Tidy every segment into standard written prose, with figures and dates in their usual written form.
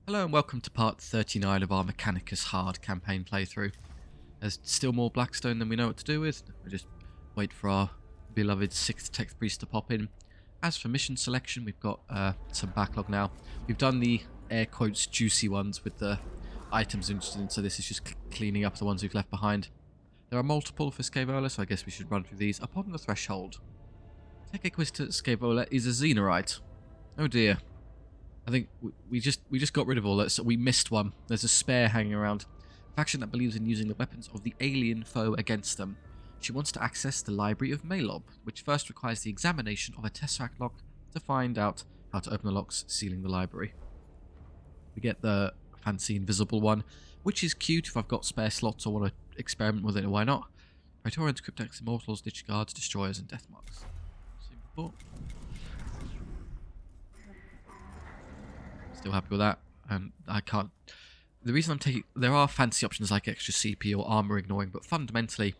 Hello and welcome to part 39 of our Mechanicus hard campaign playthrough. There's still more Blackstone than we know what to do with. We just wait for our beloved 6th Tech Priest to pop in. As for mission selection, we've got some backlog now. We've done the air quotes juicy ones with the items interested in, so this is just cleaning up the ones we've left behind. There are multiple for Scaevola, so I guess we should run through these. Upon the threshold. Take a quiz to Scaevola is a Xenorite. Oh dear. I think we just got rid of all that, so we missed one. There's a spare hanging around. A faction that believes in using the weapons of the alien foe against them. She wants to access the library of Malob, which first requires the examination of a Tesseract lock to find out how to open the locks sealing the library. We get the fancy invisible one, which is cute if I've got spare slots or want to experiment with it, why not? Praetorians, Cryptex, Immortals, Ditch Guards, Destroyers, and Deathmarks. Seen before. Still happy with that, and I can't. The reason I'm taking, there are fancy options like extra CP or armor ignoring, but fundamentally,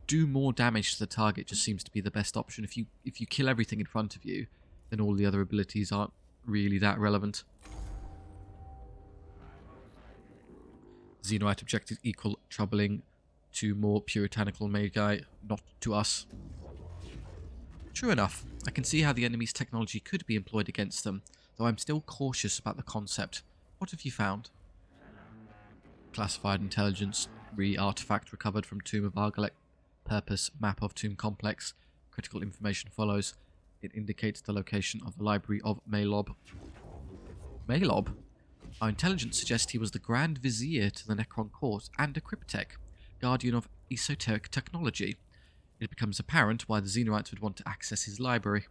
do more damage to the target just seems to be the best option. If you kill everything in front of you, then all the other abilities aren't really that relevant. Xenorite objectives equal troubling to more puritanical magi, not to us. True enough, I can see how the enemy's technology could be employed against them, though I'm still cautious about the concept. What have you found? Classified intelligence, artifact recovered from Tomb of Argalek. Purpose, map of Tomb Complex. Critical information follows. It indicates the location of the library of Malob. Malob? Our intelligence suggests he was the Grand Vizier to the Necron court and a Cryptek, guardian of esoteric technology. It becomes apparent why the Xenorites would want to access his library.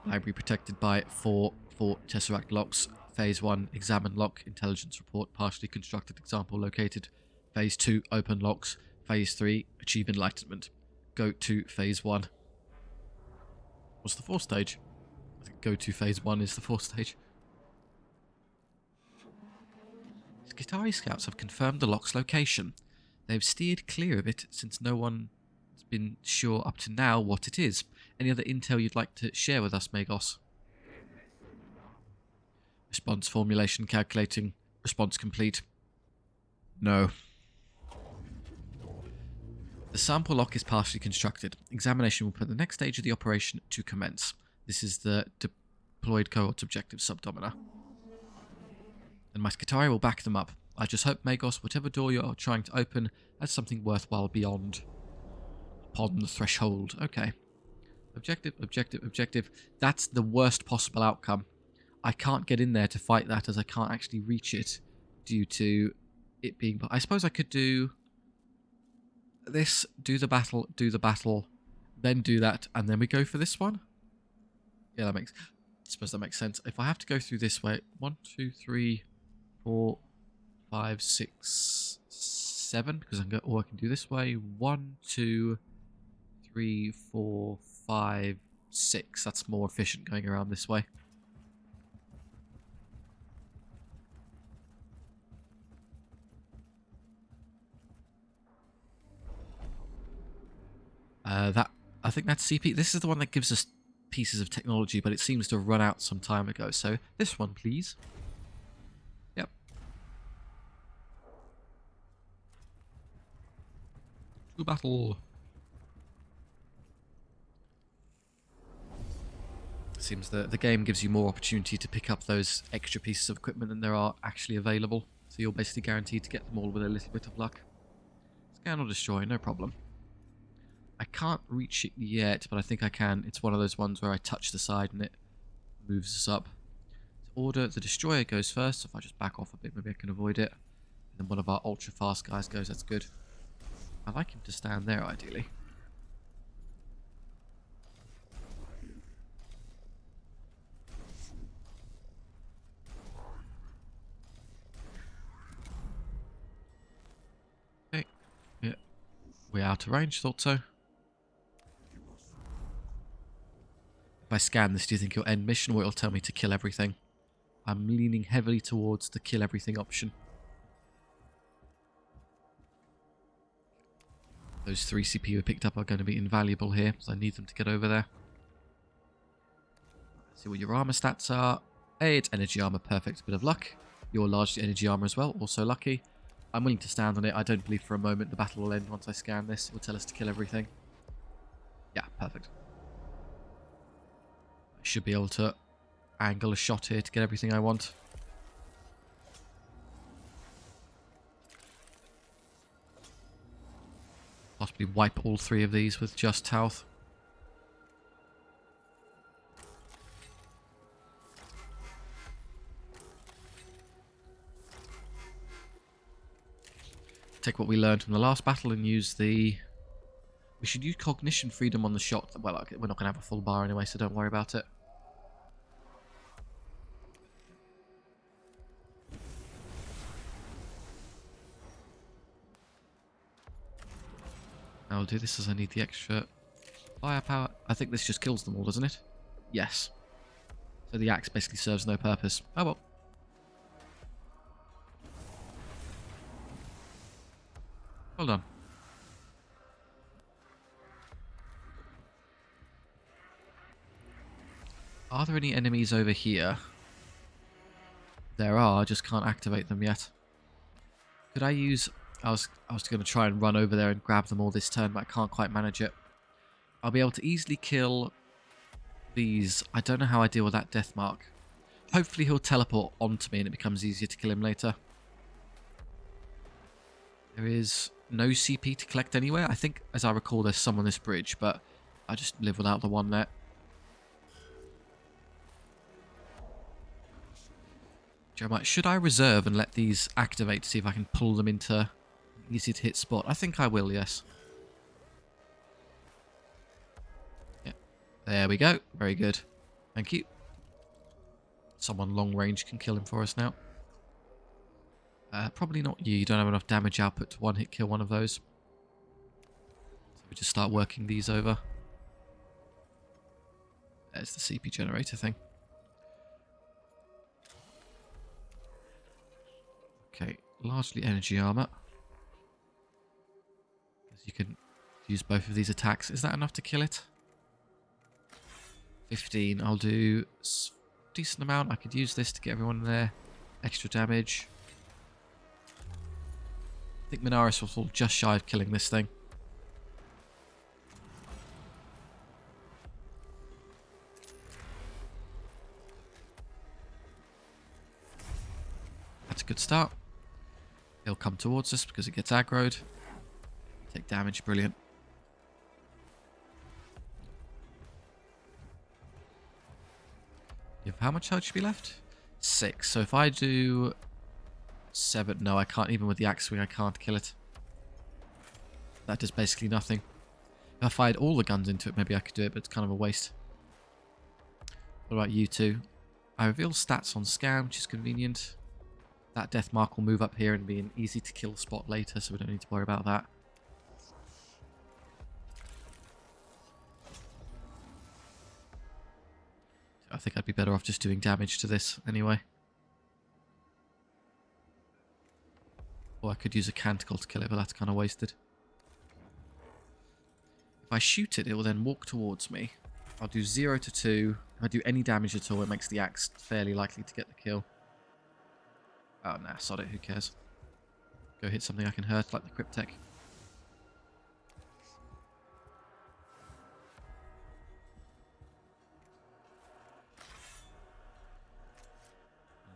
Library protected by 4 Tesseract locks. Phase 1, examine lock, intelligence report, partially constructed example located. Phase 2, open locks. Phase 3, achieve enlightenment. Go to Phase 1. What's the 4th stage? I think go to Phase 1 is the 4th stage. Skitarii scouts have confirmed the lock's location. They've steered clear of it since no one's been sure up to now what it is. Any other intel you'd like to share with us, Magos? Response formulation calculating. Response complete. No. The sample lock is partially constructed. Examination will put the next stage of the operation to commence. This is the deployed cohort's objective subdomina. And my Skitarii will back them up. I just hope, Magos, whatever door you're trying to open has something worthwhile beyond. Upon the threshold. Okay. Objective, objective, objective. That's the worst possible outcome. I can't get in there to fight that as I can't actually reach it due to it being... I suppose I could do this, do the battle, then do that, and then we go for this one? Yeah, that makes... I suppose that makes sense. If I have to go through this way... 1, 2, 3, 4, 5, 6, 7, because I can go... Or I can do this way. 1, 2, 3, 4, 5, 6. That's more efficient going around this way. I think that's CP. This is the one that gives us pieces of technology, but it seems to have run out some time ago. So this one, please. Yep. To battle. Seems the game gives you more opportunity to pick up those extra pieces of equipment than there are actually available. So you're basically guaranteed to get them all with a little bit of luck. Scan or destroy, no problem. I can't reach it yet, but I think I can. It's one of those ones where I touch the side and it moves us up. To order, the destroyer goes first. So if I just back off a bit, maybe I can avoid it. And then one of our ultra fast guys goes, that's good. I like him to stand there, ideally. Okay. Yeah. We're out of range, thought so. If I scan this, do you think it'll end mission or it'll tell me to kill everything? I'm leaning heavily towards the kill everything option. Those 3 CP we picked up are going to be invaluable here, so I need them to get over there. Let's see what your armor stats are. Hey, it's energy armor, perfect. Bit of luck. You're largely energy armor as well, also lucky. I'm willing to stand on it. I don't believe for a moment the battle will end once I scan this. It will tell us to kill everything. Yeah, perfect. I should be able to angle a shot here to get everything I want. Possibly wipe all three of these with just health. Take what we learned from the last battle and use the... We should use cognition freedom on the shot. Well, we're not going to have a full bar anyway, so don't worry about it. I'll do this as I need the extra firepower. I think this just kills them all, doesn't it? Yes. So the axe basically serves no purpose. Oh well. Well done. Are there any enemies over here? There are, I just can't activate them yet. Could I use... I was going to try and run over there and grab them all this turn, but I can't quite manage it. I'll be able to easily kill these. I don't know how I deal with that death mark. Hopefully he'll teleport onto me and it becomes easier to kill him later. There is no CP to collect anywhere. I think, as I recall, there's some on this bridge, but I just live without the one there. Jeremiah, should I reserve and let these activate to see if I can pull them into an easy to hit spot? I think I will, yes. Yeah. There we go. Very good. Thank you. Someone long range can kill him for us now. Probably not you. You don't have enough damage output to one-hit kill one of those. So we just start working these over. There's the CP generator thing. Okay, largely energy armor. Because you can use both of these attacks. Is that enough to kill it? 15. I'll do a decent amount. I could use this to get everyone there. Extra damage. I think Minaris will fall just shy of killing this thing. That's a good start. He'll come towards us because it gets aggroed. Take damage, brilliant. You have how much health should be left? 6. So if I do 7, no, I can't. Even with the axe swing, I can't kill it. That does basically nothing. If I fired all the guns into it, maybe I could do it, but it's kind of a waste. What about you two? I reveal stats on scan, which is convenient. That death mark will move up here and be an easy to kill spot later, so we don't need to worry about that. I think I'd be better off just doing damage to this anyway. Or I could use a canticle to kill it, but that's kind of wasted. If I shoot it, it will then walk towards me. I'll do 0 to 2. If I do any damage at all, it makes the axe fairly likely to get the kill. Oh, nah, sod it, who cares? Go hit something I can hurt, like the Cryptek.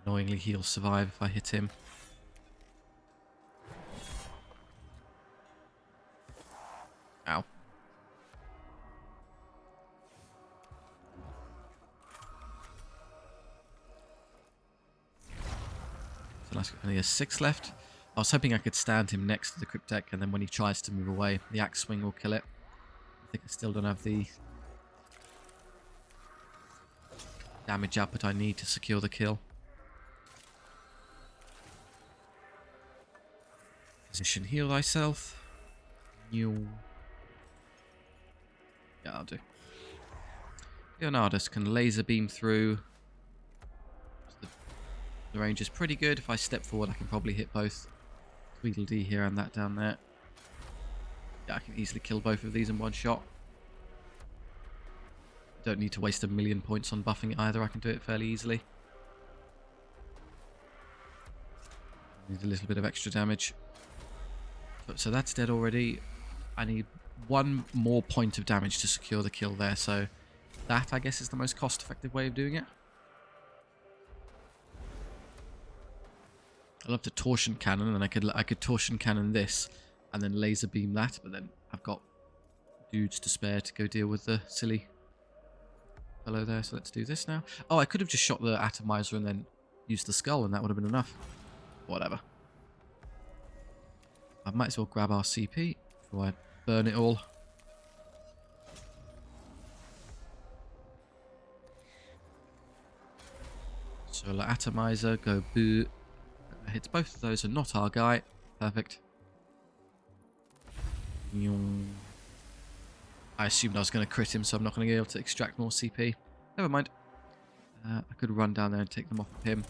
Annoyingly, he'll survive if I hit him. Ow. So last only has 6 left. I was hoping I could stand him next to the Cryptek, and then when he tries to move away, the axe swing will kill it. I think I still don't have the damage output I need to secure the kill. Position heal thyself. New. Yeah, I'll do. Leonardus can laser beam through. The range is pretty good. If I step forward, I can probably hit both Tweedledee here and that down there. Yeah, I can easily kill both of these in one shot. Don't need to waste a million points on buffing it either. I can do it fairly easily. Need a little bit of extra damage. So that's dead already. I need one more point of damage to secure the kill there. So that, I guess, is the most cost-effective way of doing it. I love the torsion cannon, and I could torsion cannon this, and then laser beam that. But then I've got dudes to spare to go deal with the silly fellow there. So let's do this now. Oh, I could have just shot the atomizer and then used the skull, and that would have been enough. Whatever. I might as well grab our CP before I burn it all. Solar atomizer, go boo. Hits both of those and not our guy. Perfect. I assumed I was going to crit him, so I'm not going to be able to extract more CP. Never mind. I could run down there and take them off of him.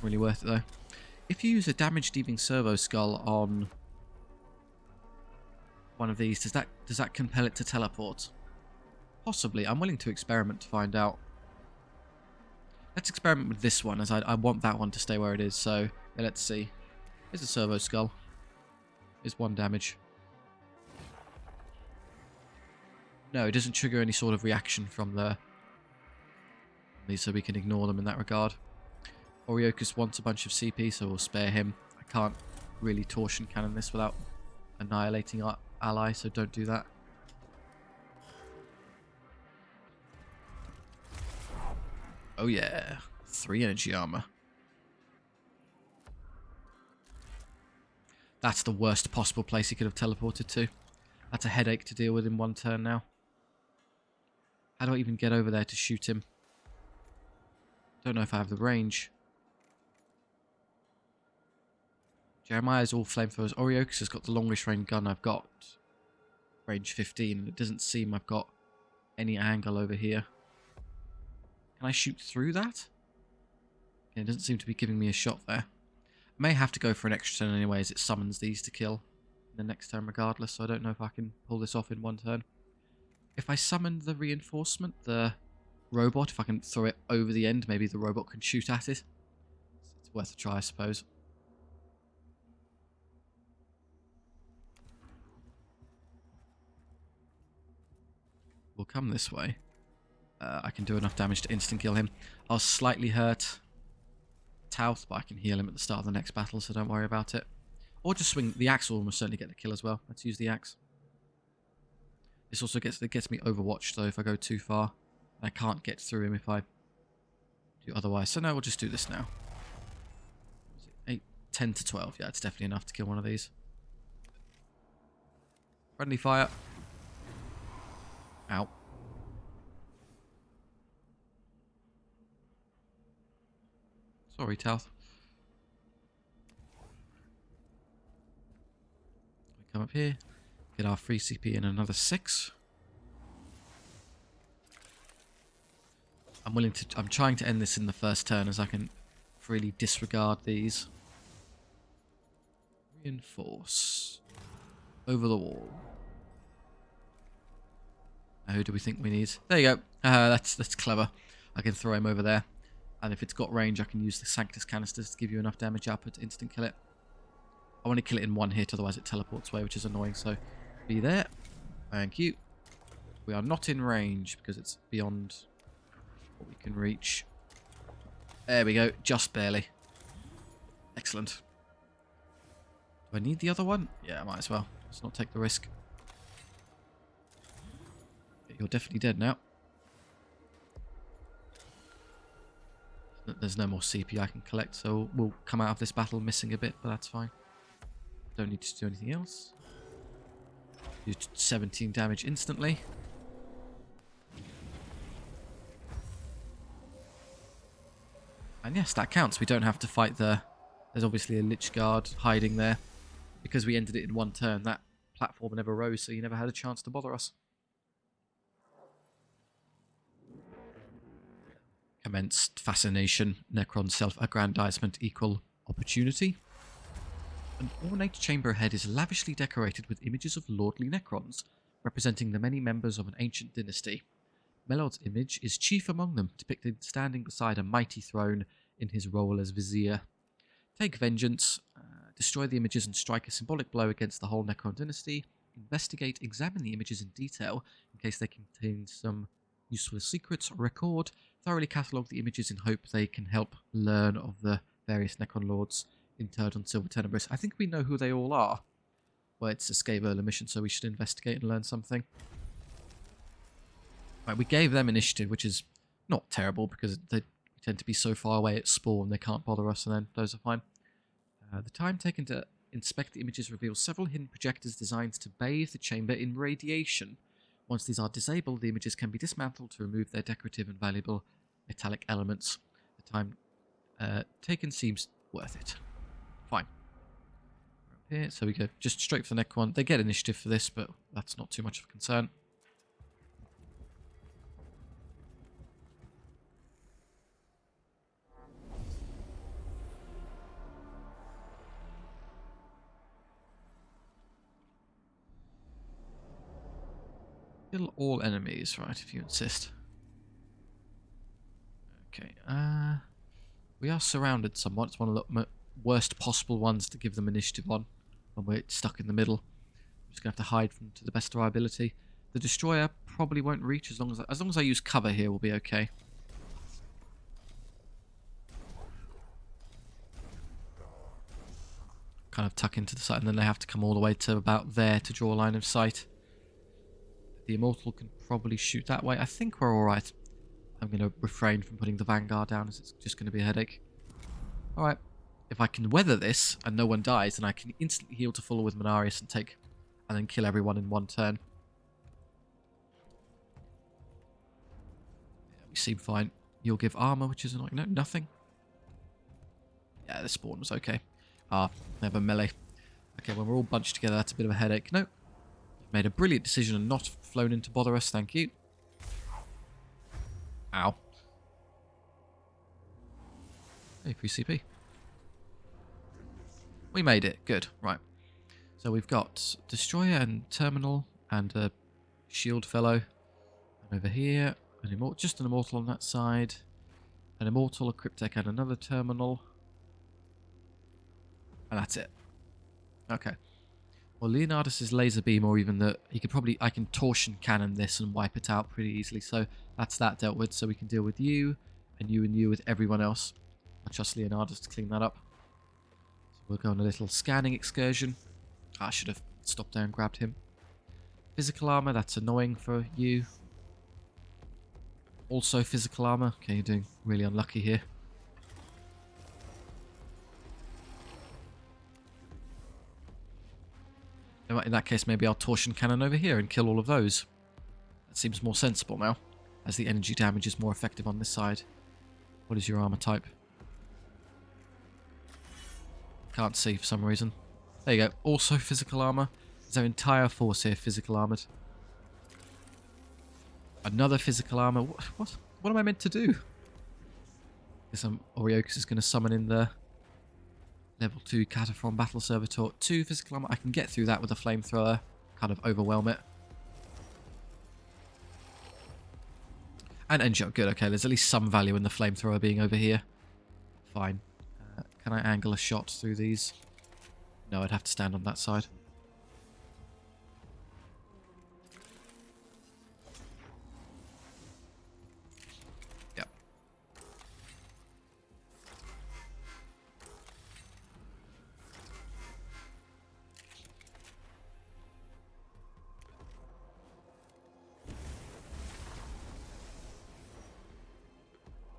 Really worth it though. If you use a damage-dealing servo skull on one of these, does that compel it to teleport? Possibly. I'm willing to experiment to find out. Let's experiment with this one, as I want that one to stay where it is. So yeah, let's see. Here's a servo skull. Here's 1 damage. No, it doesn't trigger any sort of reaction from these, so we can ignore them in that regard. Oriokus wants a bunch of CP, so we'll spare him. I can't really torsion cannon this without annihilating our ally, so don't do that. Oh yeah, 3 energy armor. That's the worst possible place he could have teleported to. That's a headache to deal with in 1 turn now. How do I even get over there to shoot him? Don't know if I have the range. Jeremiah's all flamethrowers. Oriokus has got the longest range gun I've got. Range 15, and it doesn't seem I've got any angle over here. Can I shoot through that? Yeah, it doesn't seem to be giving me a shot there. I may have to go for an extra turn anyway, as it summons these to kill in the next turn regardless, so I don't know if I can pull this off in 1 turn. If I summon the reinforcement, the robot, if I can throw it over the end, maybe the robot can shoot at it. It's worth a try, I suppose. We'll come this way. I can do enough damage to instant kill him. I'll slightly hurt Tauth, but I can heal him at the start of the next battle, so don't worry about it. Or just swing. The axe will almost certainly get the kill as well. Let's use the axe. This also gets me overwatched, though, if I go too far. I can't get through him if I do otherwise. So no, we'll just do this now. 8, 10 to 12. Yeah, it's definitely enough to kill one of these. Friendly fire. Ow. Sorry, Tauth. We come up here, get our free CP in another 6. I'm trying to end this in the first turn, as I can freely disregard these. Reinforce. Over the wall. Who do we think we need? There you go. That's clever. I can throw him over there. And if it's got range, I can use the Sanctus canisters to give you enough damage output to instant kill it. I want to kill it in 1 hit, otherwise it teleports away, which is annoying. So, be there. Thank you. We are not in range, because it's beyond what we can reach. There we go. Just barely. Excellent. Do I need the other one? Yeah, I might as well. Let's not take the risk. You're definitely dead now. There's no more CP I can collect, so we'll come out of this battle missing a bit, but that's fine. Don't need to do anything else. Do 17 damage instantly. And yes, that counts. We don't have to fight there's obviously a Lich Guard hiding there. Because we ended it in 1 turn, that platform never rose, so you never had a chance to bother us. Commenced fascination, Necron self-aggrandizement equal opportunity. An ornate chamber ahead is lavishly decorated with images of lordly Necrons, representing the many members of an ancient dynasty. Melod's image is chief among them, depicted standing beside a mighty throne in his role as vizier. Take vengeance. Destroy the images and strike a symbolic blow against the whole Necron dynasty. Investigate, examine the images in detail in case they contain some useful secrets. Record, thoroughly catalogue the images in hope they can help learn of the various Necron lords interred on Silver Tenebris. I think we know who they all are. Well, it's a Scave Earler mission, so we should investigate and learn something. Right, we gave them initiative, which is not terrible because they tend to be so far away at spawn they can't bother us, and then those are fine. The time taken to inspect the images reveals several hidden projectors designed to bathe the chamber in radiation. Once these are disabled, the images can be dismantled to remove their decorative and valuable metallic elements. The time taken seems worth it. Fine. We're up here, so we go just straight for the Necron. They get initiative for this, but that's not too much of a concern. Kill all enemies, right, if you insist. Okay, we are surrounded somewhat. It's one of the worst possible ones to give them initiative on when we're stuck in the middle. I'm just going to have to hide to the best of our ability. The destroyer probably won't reach as long as I use cover here, we'll be okay. Kind of tuck into the side, and then they have to come all the way to about there to draw a line of sight. The Immortal can probably shoot that way. I think we're alright. I'm going to refrain from putting the Vanguard down as it's just going to be a headache. Alright. If I can weather this and no one dies, then I can instantly heal to full with Manarius and then kill everyone in one turn. Yeah, we seem fine. You'll give armor, which is annoying. No, nothing. Yeah, the spawn was okay. Ah, they have a melee. Okay, when we're all bunched together, that's a bit of a headache. No. Made a brilliant decision and not flown in to bother us, thank you. Ow. Hey, free CP. We made it, good, right. So we've got Destroyer and Terminal and a Shield Fellow. And over here, just an Immortal on that side. An Immortal, a Cryptek and another Terminal. And that's it. Okay. Well, Leonardus' laser beam, or even I can torsion cannon this and wipe it out pretty easily. So that's that dealt with. So we can deal with you and you with everyone else. I trust Leonardus to clean that up. So we'll go on a little scanning excursion. I should have stopped there and grabbed him. Physical armor, that's annoying for you. Also physical armor. Okay, you're doing really unlucky here. In that case, maybe I'll torsion cannon over here and kill all of those. That seems more sensible now, as the energy damage is more effective on this side. What is your armor type? Can't see for some reason. There you go. Also physical armor. Is our entire force here physical armored? Another physical armor. What am I meant to do? Guess Oriokus is going to summon in the Level 2 Cataphron Battle Servitor. 2 physical armor. I can get through that with a flamethrower. Kind of overwhelm it. And engine. Good, okay. There's at least some value in the flamethrower being over here. Fine. Can I angle a shot through these? No, I'd have to stand on that side. Yep.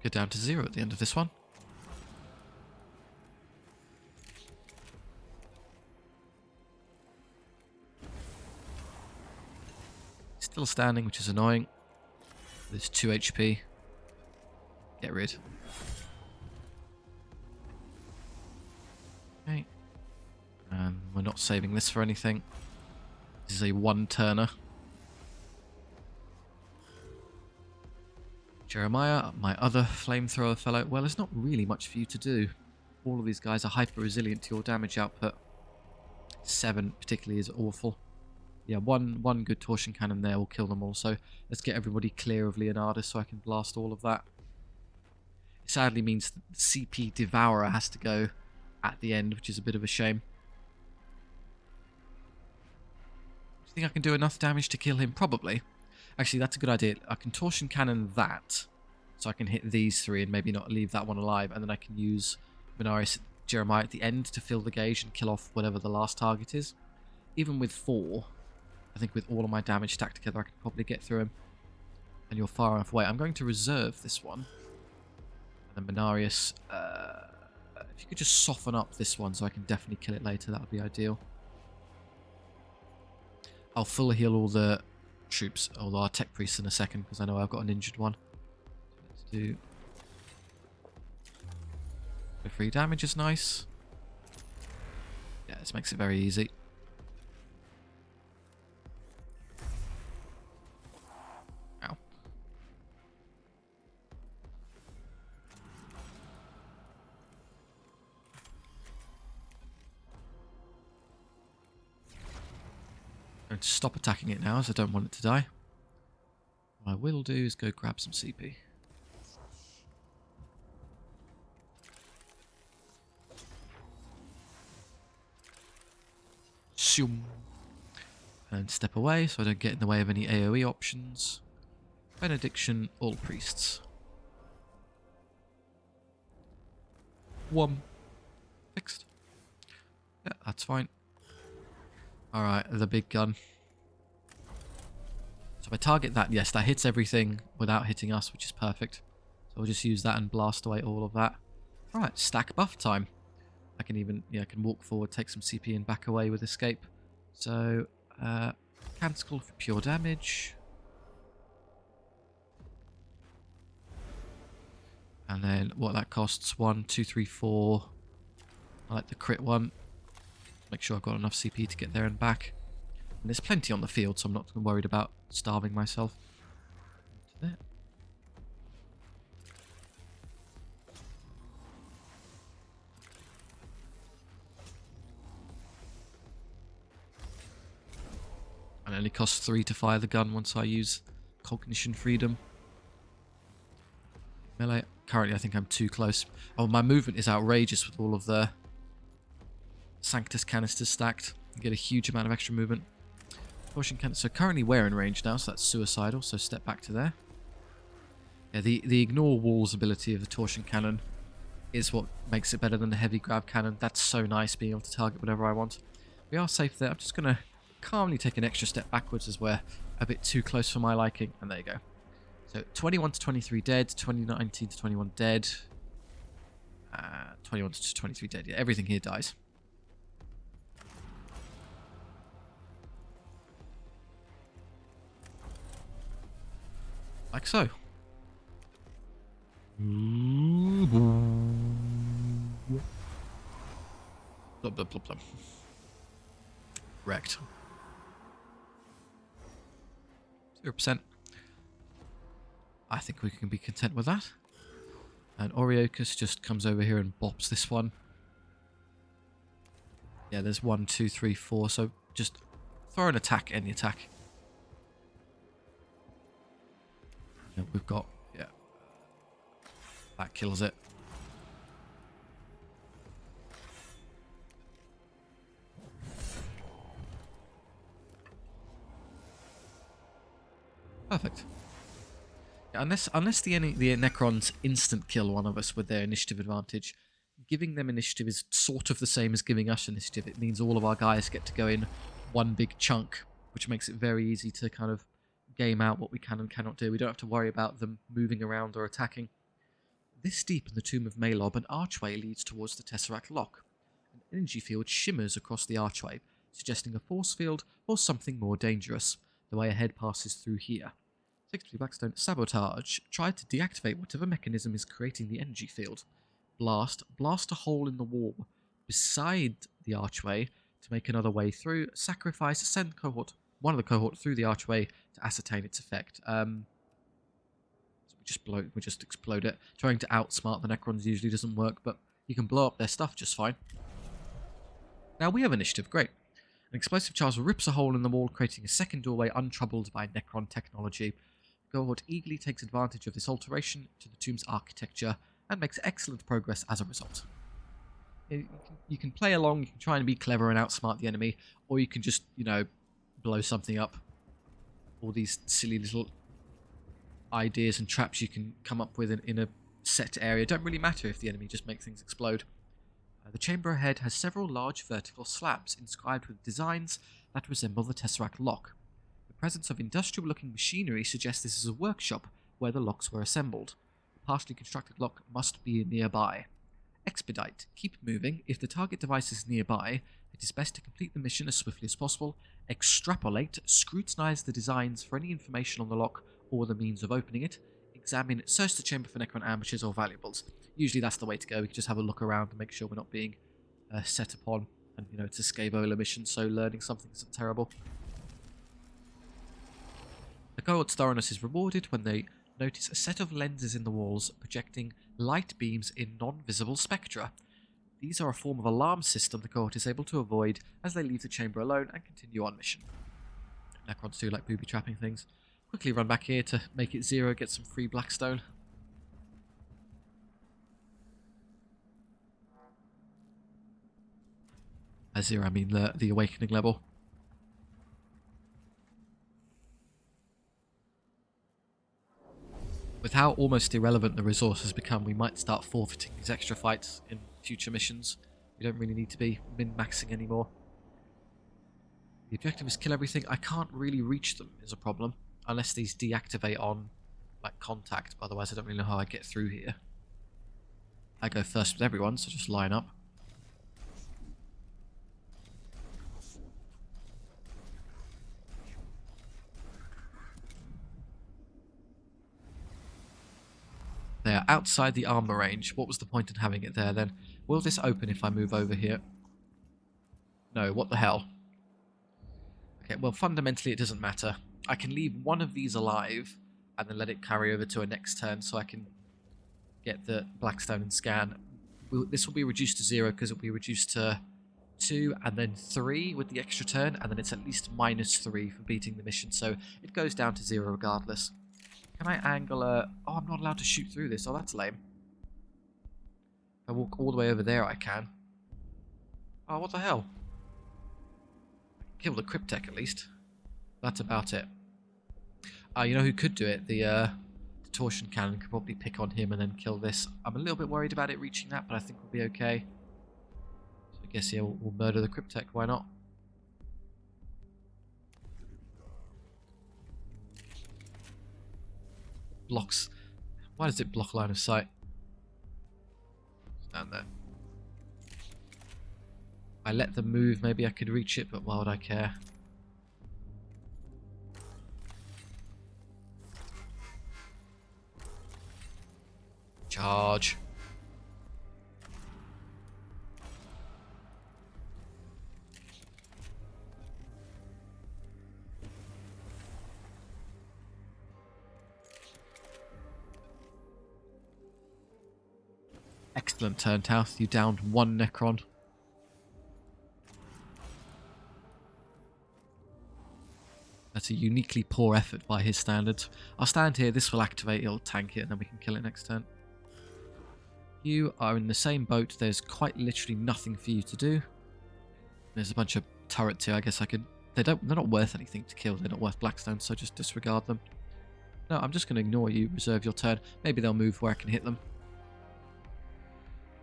Go down to 0 at the end of this one. Still standing, which is annoying. There's 2 HP. Get rid. Okay. And we're not saving this for anything. This is a 1-turner. Jeremiah, my other flamethrower fellow. Well, there's not really much for you to do. All of these guys are hyper-resilient to your damage output. 7 particularly is awful. Yeah, one good torsion cannon there will kill them all. So let's get everybody clear of Leonardus so I can blast all of that. It sadly means that the CP Devourer has to go at the end, which is a bit of a shame. Do you think I can do enough damage to kill him? Probably. Actually, that's a good idea. I can torsion cannon that, so I can hit these three and maybe not leave that one alive, and then I can use Mechanicus Jeremiah at the end to fill the gauge and kill off whatever the last target is. Even with 4, I think with all of my damage stacked together, I can probably get through him. And you're far enough away. I'm going to reserve this one. And then Mechanicus, if you could just soften up this one so I can definitely kill it later, that would be ideal. I'll full heal all the troops, although our tech priests in a second, because I know I've got an injured one. Let's do... The free damage is nice. Yeah, this makes it very easy. Ow. I'm going to stop attacking it now, as I don't want it to die. What I will do is go grab some CP. And step away so I don't get in the way of any AoE options. Benediction, all priests. 1. Fixed. Yeah, that's fine. Alright, the big gun. So if I target that, yes, that hits everything without hitting us, which is perfect. So we'll just use that and blast away all of that. Alright, stack buff time. I can even, yeah, I can walk forward, take some CP and back away with escape. So, cancel for pure damage. And then what that costs, 1, 2, 3, 4. I like the crit one. Make sure I've got enough CP to get there and back. And there's plenty on the field, so I'm not worried about starving myself. There. And it only costs 3 to fire the gun once I use Cognition Freedom. Melee. Currently, I think I'm too close. Oh, my movement is outrageous with all of the Sanctus canisters stacked. You get a huge amount of extra movement. Torsion cannon. So currently we're in range now, so that's suicidal. So step back to there. Yeah, the ignore walls ability of the torsion cannon is what makes it better than the heavy grab cannon. That's so nice, being able to target whatever I want. We are safe there. I'm just going to calmly take an extra step backwards as we're a bit too close for my liking. And there you go. So 21 to 23 dead, 19 to 21 dead, 21 to 23 dead. Yeah, everything here dies. Like so. Blub, blub, blub, blub. Wrecked. 0%. I think we can be content with that. And Oriochus just comes over here and bops this one. Yeah, there's 1, 2, 3, 4. So just throw an attack, any attack. Yeah, we've got, yeah. That kills it. Perfect. Yeah, unless the Necrons instant kill one of us with their initiative advantage, giving them initiative is sort of the same as giving us initiative. It means all of our guys get to go in one big chunk, which makes it very easy to kind of game out what we can and cannot do. We don't have to worry about them moving around or attacking. This deep in the Tomb of Malob, an archway leads towards the Tesseract Lock. An energy field shimmers across the archway, suggesting a force field or something more dangerous. The way ahead passes through here. 63 Blackstone. Sabotage. Try to deactivate whatever mechanism is creating the energy field. Blast a hole in the wall beside the archway to make another way through. Sacrifice. Send one of the cohort through the archway to ascertain its effect. So we just explode it. Trying to outsmart the Necrons usually doesn't work, but you can blow up their stuff just fine. Now we have initiative. Great. An explosive charge rips a hole in the wall, creating a second doorway untroubled by Necron technology. The cohort eagerly takes advantage of this alteration to the tomb's architecture and makes excellent progress as a result. You can play along, you can try and be clever and outsmart the enemy, or you can just, you know, blow something up. All these silly little ideas and traps you can come up with in a set area don't really matter if the enemy just makes things explode. The chamber ahead has several large vertical slabs inscribed with designs that resemble the Tesseract lock. The presence of industrial-looking machinery suggests this is a workshop where the locks were assembled. The partially constructed lock must be nearby. Expedite. Keep moving. If the target device is nearby, it is best to complete the mission as swiftly as possible. Extrapolate. Scrutinize the designs for any information on the lock or the means of opening it. Examine. Search the chamber for Necron ambushes or valuables. Usually that's the way to go. We can just have a look around and make sure we're not being set upon. And, you know, it's a Scaevola mission, so learning something isn't terrible. The cohort's thoroughness is rewarded when they notice a set of lenses in the walls projecting light beams in non-visible spectra. These are a form of alarm system the cohort is able to avoid as they leave the chamber alone and continue on mission. Necrons do like booby-trapping things. Quickly run back here to make it 0, get some free Blackstone. By 0 I mean the awakening level. With how almost irrelevant the resource has become, we might start forfeiting these extra fights in future missions. We don't really need to be min-maxing anymore. The objective is kill everything. I can't really reach them is a problem, unless these deactivate on like contact, otherwise I don't really know how I get through here. I go first with everyone, so just line up. They are outside the armor range. What was the point in having it there then? Will this open if I move over here? No, what the hell? Okay, well fundamentally it doesn't matter. I can leave one of these alive and then let it carry over to a next turn so I can get the Blackstone and scan. This will be reduced to 0 because it will be reduced to 2 and then 3 with the extra turn, and then it's at least -3 for beating the mission, so it goes down to 0 regardless. Can I angle a... Oh, I'm not allowed to shoot through this. Oh, that's lame. If I walk all the way over there, I can. Oh, what the hell? Kill the Cryptek at least. That's about it. You know who could do it? The torsion cannon could probably pick on him and then kill this. I'm a little bit worried about it reaching that, but I think we'll be okay. So I guess, yeah, we'll murder the Cryptek. Why not? Blocks. Why does it block line of sight? Stand there. I let them move, maybe I could reach it, but why would I care? Charge. Excellent turn, Tauth. You downed 1 Necron. That's a uniquely poor effort by his standards. I'll stand here, this will activate, it'll tank it, and then we can kill it next turn. You are in the same boat, there's quite literally nothing for you to do. There's a bunch of turrets here, I guess I could... They're not worth anything to kill, they're not worth Blackstone, so just disregard them. No, I'm just going to ignore you, reserve your turn. Maybe they'll move where I can hit them.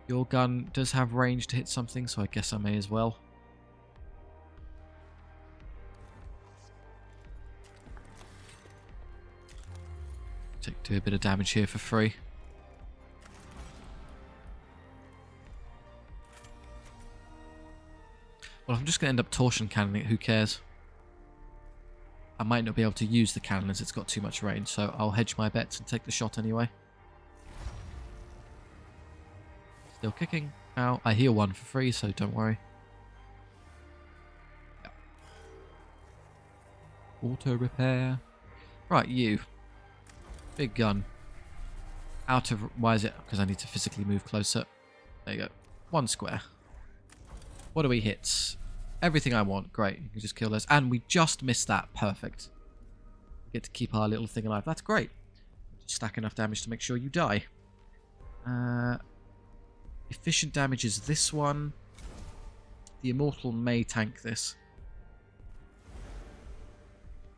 Your gun does have range to hit something, so I guess I may as well. Do a bit of damage here for free. Well, I'm just going to end up torsion cannoning it, who cares? I might not be able to use the cannon as it's got too much range, so I'll hedge my bets and take the shot anyway. Still kicking. Ow. I heal 1 for free, so don't worry. Yep. Auto repair. Right, you. Big gun. Out of... Why is it? Because I need to physically move closer. There you go. 1 square. What do we hit? Everything I want. Great. You can just kill those. And we just missed that. Perfect. We get to keep our little thing alive. That's great. Just stack enough damage to make sure you die. Efficient damage is this one. The Immortal may tank this.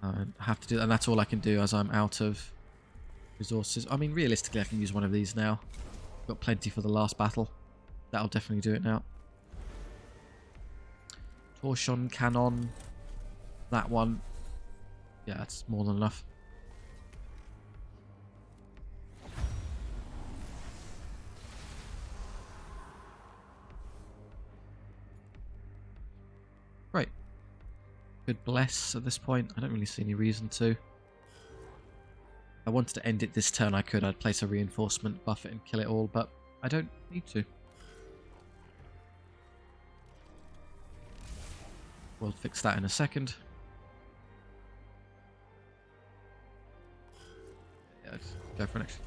I have to do that, and that's all I can do as I'm out of resources. I mean, realistically, I can use one of these now. Got plenty for the last battle. That'll definitely do it now. Torsion cannon. That one. Yeah, that's more than enough. Right. Could bless at this point. I don't really see any reason to. If I wanted to end it this turn, I could. I'd place a reinforcement, buff it, and kill it all, but I don't need to. We'll fix that in a second. Yeah, just go for an extra.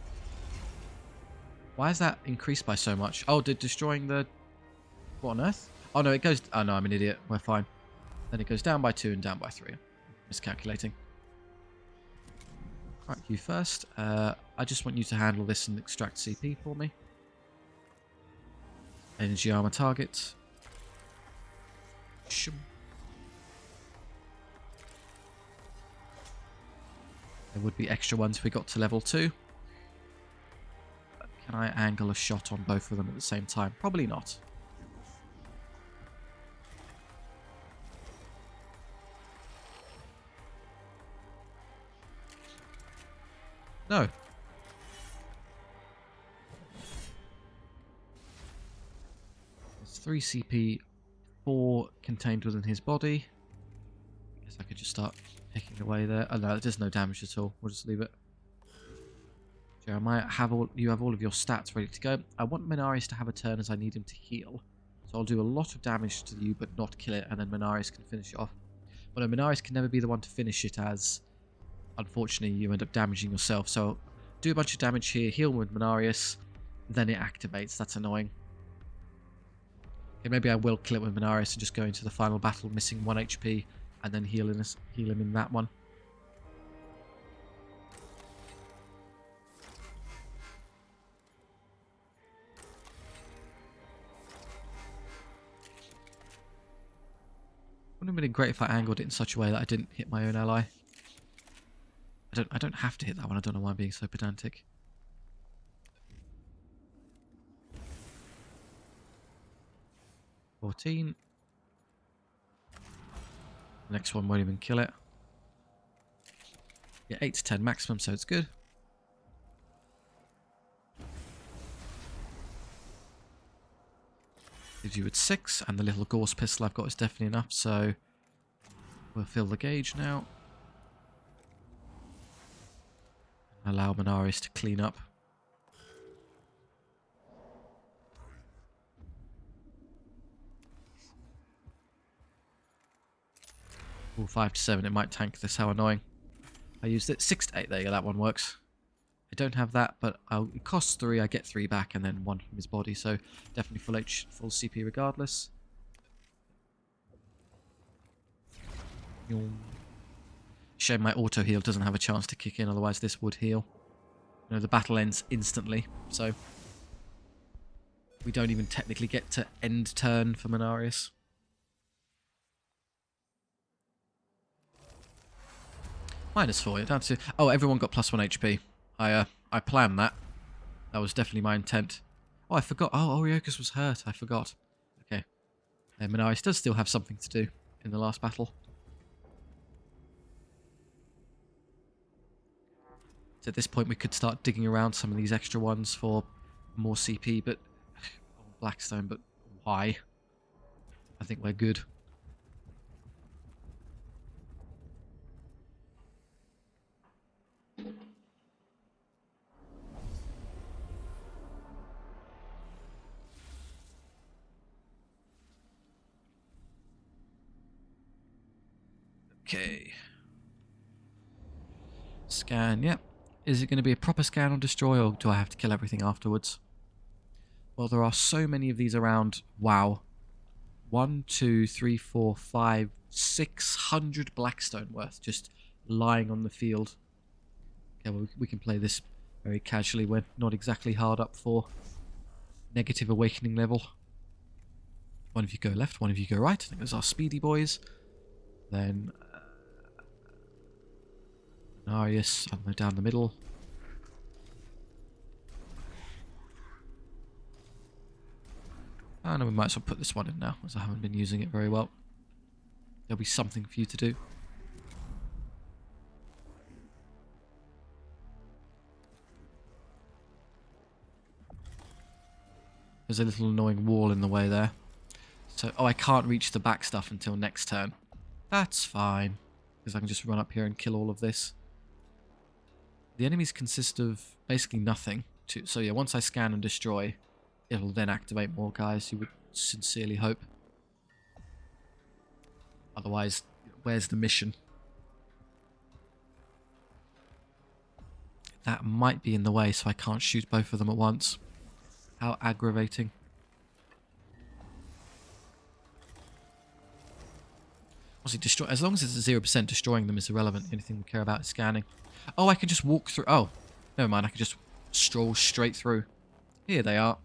Why is that increased by so much? Oh, did destroying the... What on earth? Oh no, it goes... Oh no, I'm an idiot. We're fine. Then it goes down by 2 and down by 3. Miscalculating. Right, you first. I just want you to handle this and extract CP for me. Energy armor target. Shum. There would be extra ones if we got to level 2. But can I angle a shot on both of them at the same time? Probably not. No. There's 3 CP, 4 contained within his body. I guess I could just start picking away there. Oh no, there's no damage at all. We'll just leave it. Jeremiah, you have all of your stats ready to go. I want Menaris to have a turn as I need him to heal. So I'll do a lot of damage to you, but not kill it, and then Menaris can finish it off. Well, no, Menaris can never be the one to finish it, as unfortunately you end up damaging yourself. So do a bunch of damage here, heal with Menaris, then it activates. That's annoying. Okay, maybe I will kill it with Menaris and just go into the final battle missing 1 HP and then heal him in that one. Wouldn't have been great if I angled it in such a way that I didn't hit my own ally. I don't have to hit that one. I don't know why I'm being so pedantic. $14. The next one won't even kill it. Yeah, 8 to 10 maximum, so it's good. Leaves you with 6, and the little Gorse pistol I've got is definitely enough, so we'll fill the gauge now. Allow Menaris to clean up. Ooh, 5 to 7, it might tank this, how annoying. I used it. 6 to 8, there you go, that one works. I don't have that, but it costs 3, I get 3 back, and then 1 from his body, so definitely full CP regardless. Shame my auto heal doesn't have a chance to kick in, otherwise this would heal. You know, the battle ends instantly, so we don't even technically get to end turn for Menaris. -4, down to... Oh, everyone got +1 HP. I planned that. That was definitely my intent. Oh, I forgot. Oh, Oriokus was hurt. I forgot. Okay. Menaris does still have something to do in the last battle. So at this point we could start digging around some of these extra ones for more CP, but... Oh, Blackstone, but why? I think we're good. Okay. Scan, yep. Is it going to be a proper scan or destroy, or do I have to kill everything afterwards? Well, there are so many of these around. Wow. 1, 2, 3, 4, 5, 600 Blackstone worth just lying on the field. Okay, well, we can play this very casually. We're not exactly hard up for negative awakening level. One of you go left, one of you go right. I think those are speedy boys. Then Arius, I don't know, down the middle. And we might as well put this one in now, as I haven't been using it very well. There'll be something for you to do. There's a little annoying wall in the way there. So, oh, I can't reach the back stuff until next turn. That's fine, because I can just run up here and kill all of this. The enemies consist of basically nothing. So yeah, once I scan and destroy, it'll then activate more guys, you would sincerely hope. Otherwise, where's the mission? That might be in the way, so I can't shoot both of them at once. How aggravating. Obviously, destroy, as long as it's at 0%, destroying them is irrelevant. The only thing we care about is scanning. Oh, I can just walk through. Oh, never mind. I can just stroll straight through. Here they are.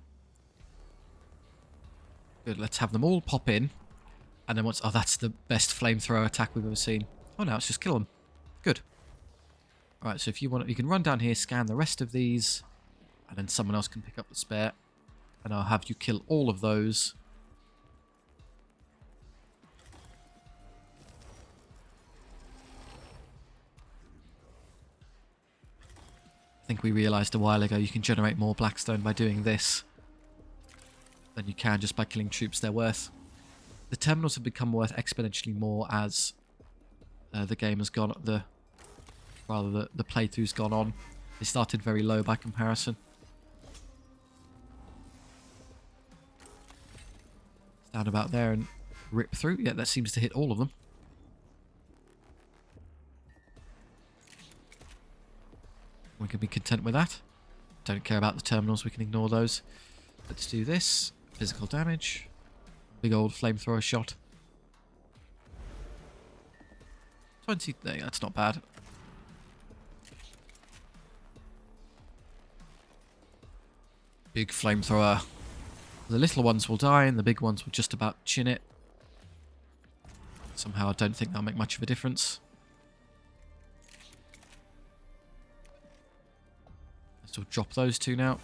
Good, let's have them all pop in. And then once... Oh, that's the best flamethrower attack we've ever seen. Oh, now it's just kill them. Good. Alright, so if you want... You can run down here, scan the rest of these. And then someone else can pick up the spare. And I'll have you kill all of those. I think we realised a while ago you can generate more Blackstone by doing this than you can just by killing troops they're worth. The terminals have become worth exponentially more as the game has gone, the playthrough's gone on. They started very low by comparison. Stand about there and rip through. Yeah, that seems to hit all of them. We can be content with that. Don't care about the terminals, we can ignore those. Let's do this. Physical damage. Big old flamethrower shot. 20, that's not bad. Big flamethrower. The little ones will die and the big ones will just about chin it. Somehow I don't think that'll make much of a difference. Let's drop those two now.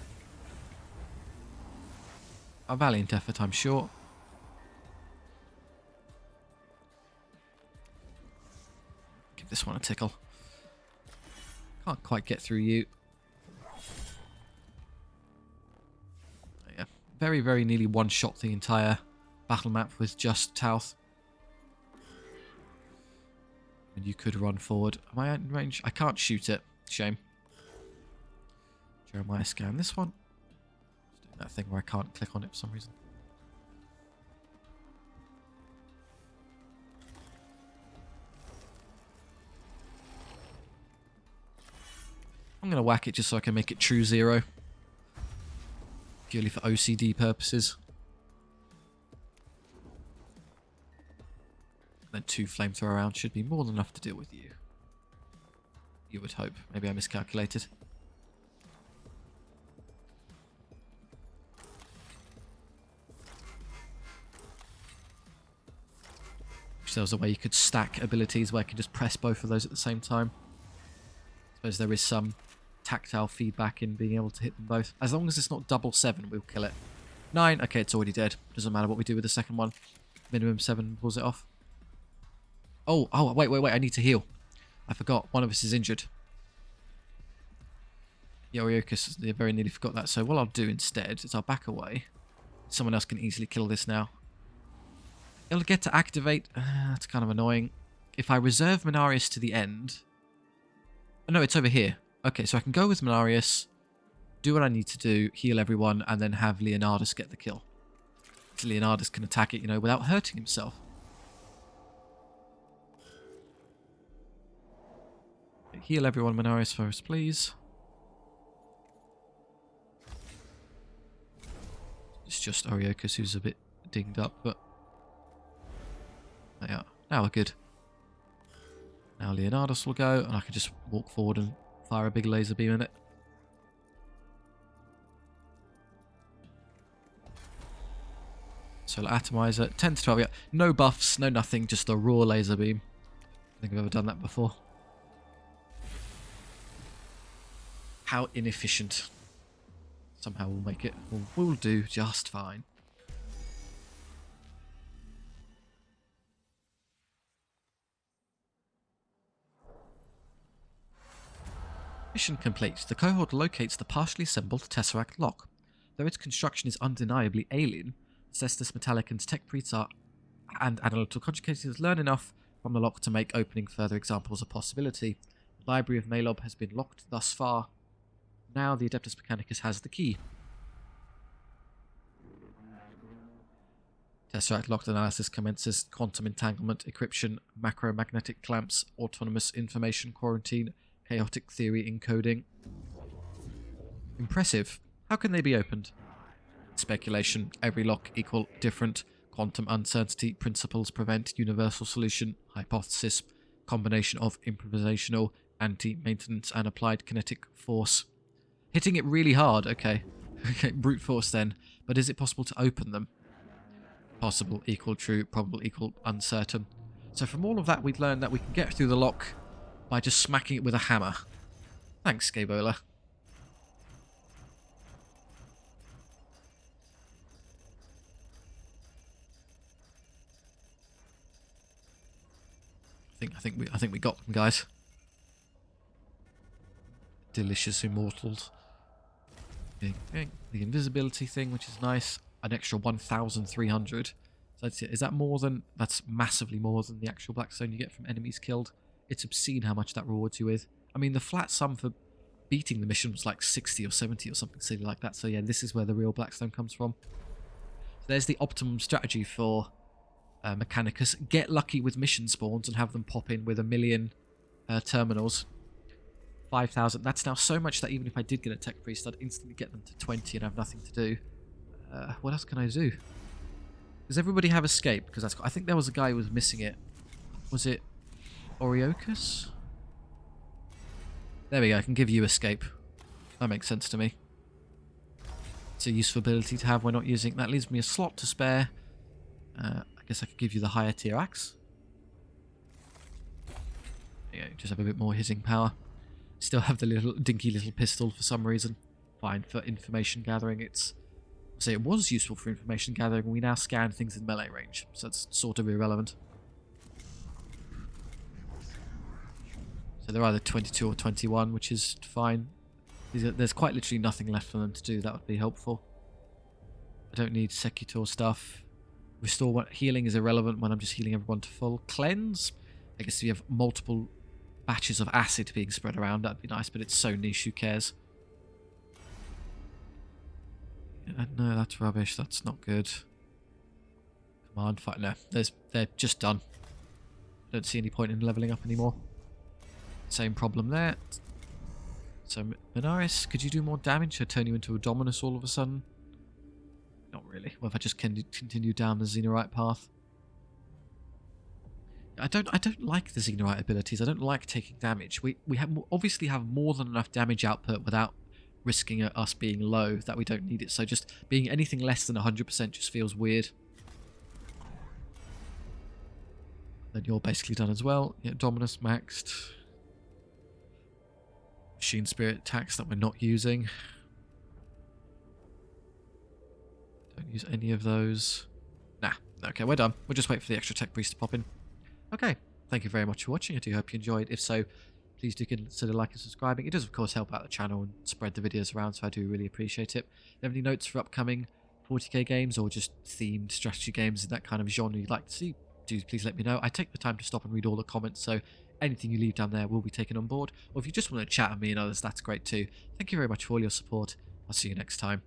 A valiant effort, I'm sure. Give this one a tickle. Can't quite get through you. Yeah, very, very nearly one-shot the entire battle map with just Tauth. And you could run forward. Am I in range? I can't shoot it. Shame. Jeremiah, scan this one. Just doing that thing where I can't click on it for some reason. I'm going to whack it just so I can make it true 0. Purely for OCD purposes. And then 2 flamethrower rounds should be more than enough to deal with you. You would hope. Maybe I miscalculated. There was a way you could stack abilities where I could just press both of those at the same time. I suppose there is some tactile feedback in being able to hit them both. As long as it's not double 7, we'll kill it. 9, okay, it's already dead. Doesn't matter what we do with the second one. Minimum 7 pulls it off. Oh, wait, I need to heal. I forgot, one of us is injured. Yoriocus, they very nearly forgot that. So what I'll do instead is I'll back away. Someone else can easily kill this now. It'll get to activate. That's kind of annoying. If I reserve Mechanicus to the end... Oh, no, it's over here. Okay, so I can go with Mechanicus, do what I need to do, heal everyone, and then have Leonardus get the kill. So Leonardus can attack it, you know, without hurting himself. Okay, heal everyone, Mechanicus first, please. It's just Oriokus who's a bit dinged up, but... There we are. Now we're good. Now Leonardus will go, and I can just walk forward and fire a big laser beam in it. Solar atomizer, 10 to 12, yeah. No buffs, no nothing, just a raw laser beam. I think I've ever done that before. How inefficient. Somehow we'll make it. We'll do just fine. Mission complete. The cohort locates the partially assembled Tesseract lock. Though its construction is undeniably alien, Caestus Metalican's tech priests and analytical conjugators learn enough from the lock to make opening further examples a possibility. The Library of Malob has been locked thus far. Now the Adeptus Mechanicus has the key. Tesseract locked analysis commences. Quantum entanglement, encryption, macromagnetic clamps, autonomous information quarantine, chaotic theory encoding. Impressive. How can they be opened? Speculation. Every lock equal different. Quantum uncertainty. Principles prevent. Universal solution. Hypothesis. Combination of improvisational, anti-maintenance and applied kinetic force. Hitting it really hard. Okay. Okay, brute force then. But is it possible to open them? Possible equal true. Probable equal uncertain. So from all of that we've learned that we can get through the lock by just smacking it with a hammer. Thanks, Scabola. I think we got them, guys. Delicious immortals. The invisibility thing, which is nice. An extra 1,300. So that's it. Is that more than? That's massively more than the actual Blackstone you get from enemies killed. It's obscene how much that rewards you with. I mean, the flat sum for beating the mission was like 60 or 70 or something silly like that. So yeah, this is where the real Blackstone comes from. So there's the optimum strategy for Mechanicus. Get lucky with mission spawns and have them pop in with 1 million terminals. 5,000. That's now so much that even if I did get a tech priest, I'd instantly get them to 20 and have nothing to do. What else can I do? Does everybody have escape? Because that's. I think there was a guy who was missing it. Was it Oriokus? There we go. I can give you escape. That makes sense to me. It's a useful ability to have. We're not using. That leaves me a slot to spare. I guess I could give you the higher tier axe. There you go. Just have a bit more hitting power. Still have the little dinky little pistol for some reason. Fine for information gathering. It's. So it was useful for information gathering. We now scan things in melee range, so it's sort of irrelevant. So they're either 22 or 21, which is fine. There's quite literally nothing left for them to do. That would be helpful. I don't need Secutor stuff. Restore healing is irrelevant when I'm just healing everyone to full. Cleanse? I guess if you have multiple batches of acid being spread around, that'd be nice, but it's so niche, who cares? No, that's rubbish. That's not good. Command fight. No, they're just done. Don't see any point in leveling up anymore. Same problem there. So, Menaris, could you do more damage? I turn you into a Dominus all of a sudden? Not really. Well, if I just continue down the Xenorite path. I don't like the Xenorite abilities. I don't like taking damage. We obviously have more than enough damage output without risking us being low, that we don't need it. So just being anything less than 100% just feels weird. Then you're basically done as well. Yeah, Dominus maxed. Machine Spirit attacks that we're not using. Don't use any of those. Nah. Okay, we're done. We'll just wait for the extra tech priest to pop in. Okay. Thank you very much for watching. I do hope you enjoyed. If so, please do consider liking and subscribing. It does, of course, help out the channel and spread the videos around, so I do really appreciate it. If you have any notes for upcoming 40k games or just themed strategy games in that kind of genre you'd like to see, do please let me know. I take the time to stop and read all the comments, so anything you leave down there will be taken on board. Or if you just want to chat with me and others, that's great too. Thank you very much for all your support. I'll see you next time.